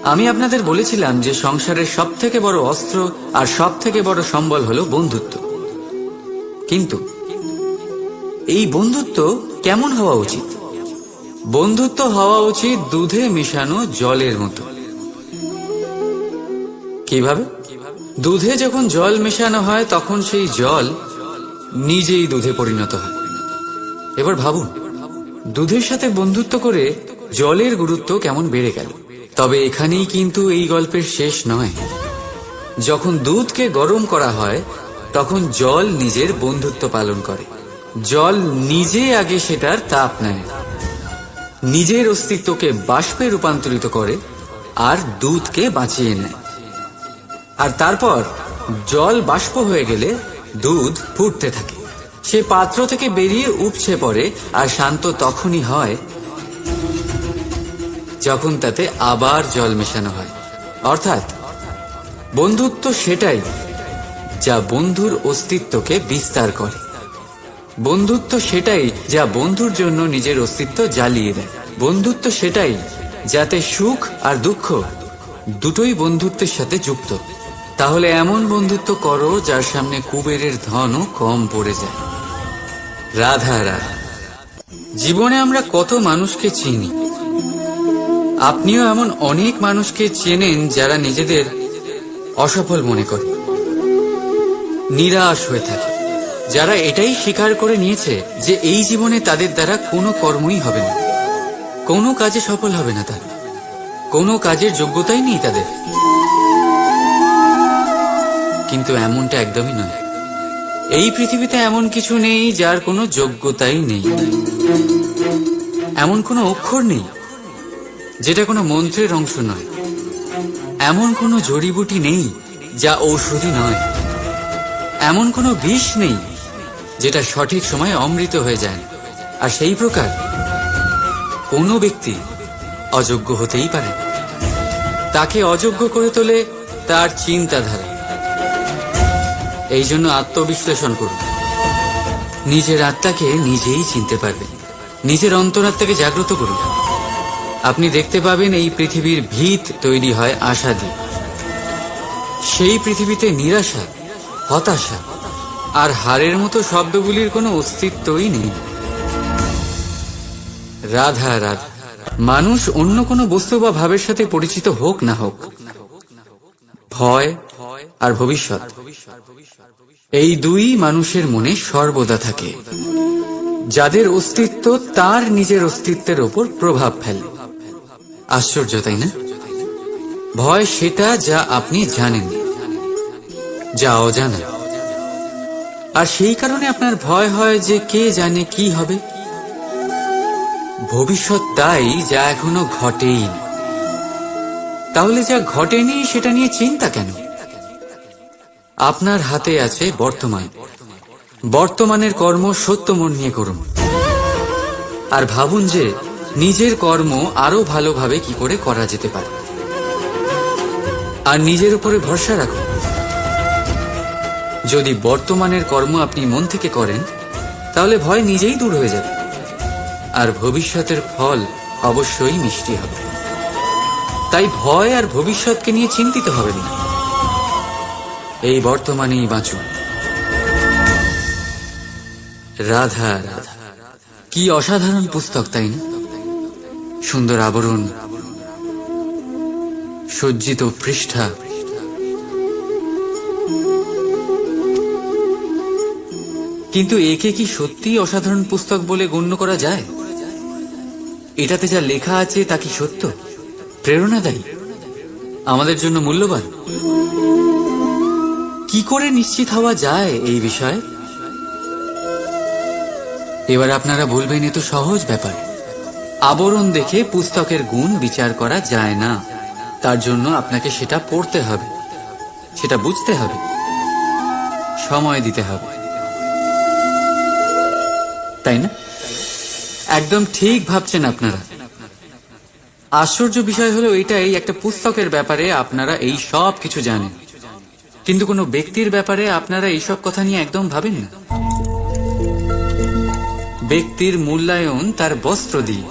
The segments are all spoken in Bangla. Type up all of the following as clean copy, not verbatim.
আমি আপনাদের বলেছিলাম যে সংসারের সবথেকে বড় অস্ত্র আর সবথেকে বড় সম্বল হলো বন্ধুত্ব। কিন্তু এই বন্ধুত্ব কেমন হওয়া উচিত? বন্ধুত্ব হওয়া উচিত দুধে মেশানো জলের মতো। কিভাবে? দুধে যখন জল মেশানো হয় তখন সেই জল নিজেই দুধে পরিণত হয়। এবার ভাবুন, দুধের সাথে বন্ধুত্ব করে জলের গুরুত্ব কেমন বেড়ে গেল। তবে এখানেই কিন্তু এই গল্পের শেষ নয়। যখন দুধকে গরম করা হয় তখন জল নিজের বন্ধুত্ব পালন করে। জল নিজে আগে সেটার তাপ নেয়, নিজের অস্তিত্বকে বাষ্পে রূপান্তরিত করে আর দুধকে বাঁচিয়ে নেয়। আর তারপর জল বাষ্প হয়ে গেলে দুধ ফুটতে থাকে, সে পাত্র থেকে বেরিয়ে উপচে পড়ে। আর শান্ত তখনই হয় যখন তাতে আবার জল মেশানো হয়। অর্থাৎ বন্ধুত্ব সেটাই যা বন্ধুর অস্তিত্বকে বিস্তার করে। বন্ধুত্ব সেটাই যা বন্ধুর জন্য নিজের অস্তিত্ব জ্বালিয়ে দেয়। বন্ধুত্ব সেটাই যাতে সুখ আর দুঃখ দুটোই বন্ধুত্বের সাথে যুক্ত। তাহলে এমন বন্ধুত্ব করো যার সামনে কুবেরের ধনও কম পড়ে যায়। রাধা রাধা। জীবনে আমরা কত মানুষকে চিনি। আপনিও এমন অনেক মানুষকে চেনেন যারা নিজেদের অসফল মনে করে, নিরাশ হয়ে থাকে, যারা এটাই স্বীকার করে নিয়েছে যে এই জীবনে তাদের দ্বারা কোনো কর্মই হবে না, কোনো কাজে সফল হবে না, তার কোনো কাজের যোগ্যতাই নেই তাদের। কিন্তু এমনটা একদমই নয়। এই পৃথিবীতে এমন কিছু নেই যার কোনো যোগ্যতাই নেই। এমন কোনো অক্ষর নেই যেটা কোনো মন্ত্রের অংশ নয়। এমন কোনো জড়িবুটি নেই যা ঔষধি নয়। এমন কোনো বিষ নেই যেটা সঠিক সময়ে অমৃত হয়ে যায়। আর সেই প্রকার কোনো ব্যক্তি অযোগ্য হতেই পারে। তাকে অযোগ্য করে তোলে তার চিন্তাধারা। এই জন্য আত্মবিশ্লেষণ করুন। নিজের আত্মাকে নিজেই চিনতে পারবেন। নিজের অন্তরাত্মাকে জাগ্রত করুন। আপনি দেখতে পাবেন এই পৃথিবীর ভিত তৈরি হয় আশা দিয়ে। সেই পৃথিবীতে নিরাশা, হতাশা আর হারের মতো শব্দগুলির কোনো অস্তিত্বই নেই। রাধা রাধা। মানুষ অন্য কোনো বস্তু বা ভাবের সাথে পরিচিত হোক না হোক, ভয় আর ভবিষ্যৎ, এই দুই মানুষের মনে সর্বদা থাকে। যাদের অস্তিত্ব তার নিজের অস্তিত্বের ওপর প্রভাব ফেলে। আশ্চর্য, তাই না? ভয় সেটা যা আপনি জানেন, যা অজানা। আর সেই কারণে আপনার ভয় হয় যে কে জানে কি হবে। ভবিষ্যৎ তাই যা এখনো ঘটেই। তাহলে যা ঘটেনি সেটা নিয়ে চিন্তা কেন? আপনার হাতে আছে বর্তমান। বর্তমানের কর্ম সত্য মন নিয়ে করুন। আর ভাবুন যে নিজের কর্ম আরো ভালোভাবে কি করে করা যেতে পারে। আর নিজের উপরে ভরসা রাখুন। যদি বর্তমানের কর্ম আপনি মন থেকে করেন তাহলে ভয় নিজেই দূর হয়ে যাবে। আর ভবিষ্যতের ফল অবশ্যই মিষ্টি হবে। তাই ভয় আর ভবিষ্যৎকে নিয়ে চিন্তিত হবেন না। এই বর্তমানেই বাঁচুন। রাধা রাধা। কি অসাধারণ পুস্তক, তাই না? সুন্দর আবরণ, সজ্জিত পৃষ্ঠা। কিন্তু একে কি সত্যিই অসাধারণ পুস্তক বলে গণ্য করা যায়? এটাতে যা লেখা আছে তা কি সত্য, প্রেরণাদায়ী, আমাদের জন্য মূল্যবান? কি করে নিশ্চিত হওয়া যায় এই বিষয়ে? এবার আপনারা বলবেন, এ তো সহজ ব্যাপার। আবরণ দেখে পুস্তকের গুণ বিচার করা যায় না। তার জন্য আপনাকে সেটা পড়তে হবে, সেটা বুঝতে হবে, সময় দিতে হবে, তাই না? একদম ঠিক ভাবছেন আপনারা। আশ্চর্য বিষয় হলো এটাই, একটা পুস্তকের ব্যাপারে আপনারা এই সব কিছু জানেন, কিন্তু কোনো ব্যক্তির ব্যাপারে আপনারা এইসব কথা নিয়ে একদম ভাবেন না। ব্যক্তির মূল্যায়ন তার বস্ত্র দিয়ে,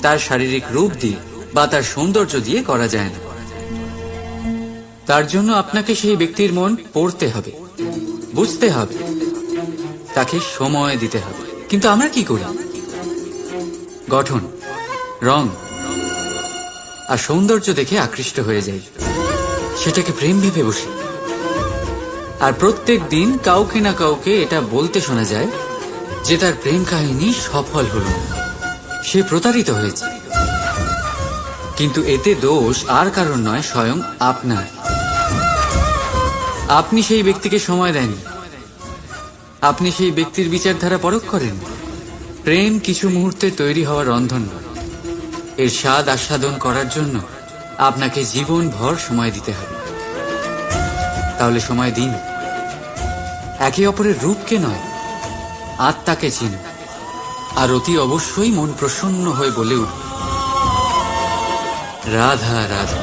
তার শারীরিক রূপ দিয়ে বা তার সৌন্দর্য দিয়ে করা যায় না। তার জন্য আপনাকে সেই ব্যক্তির মন পড়তে হবে, বুঝতে হবে, তাকে সময় দিতে হবে। কিন্তু আমরা কি করি? গঠন, রং আর সৌন্দর্য দেখে আকৃষ্ট হয়ে যাই, সেটাকে প্রেম ভেবে বসি। আর প্রত্যেক দিন কাউকে না কাউকে এটা বলতে শোনা যায় যে তার প্রেম কাহিনী সফল হল, সে প্রতারিত হয়েছে। কিন্তু এতে দোষ আর কারণ নয়, স্বয়ং আপনার। আপনি সেই ব্যক্তিকে সময় দেন, আপনি সেই ব্যক্তির বিচারধারা পরখ করেন। প্রেম কিছু মুহূর্তে তৈরি হওয়া রন্ধন নয়, এর স্বাদ আস্বাদন করার জন্য আপনাকে জীবনভর সময় দিতে হবে। তাহলে সময় দিন, একে অপরের রূপকে নয়, আত্মাকে চিনুন। আর অতি অবশ্যই মন প্রসন্ন হয়ে বলে উঠবে, রাধা রাধা।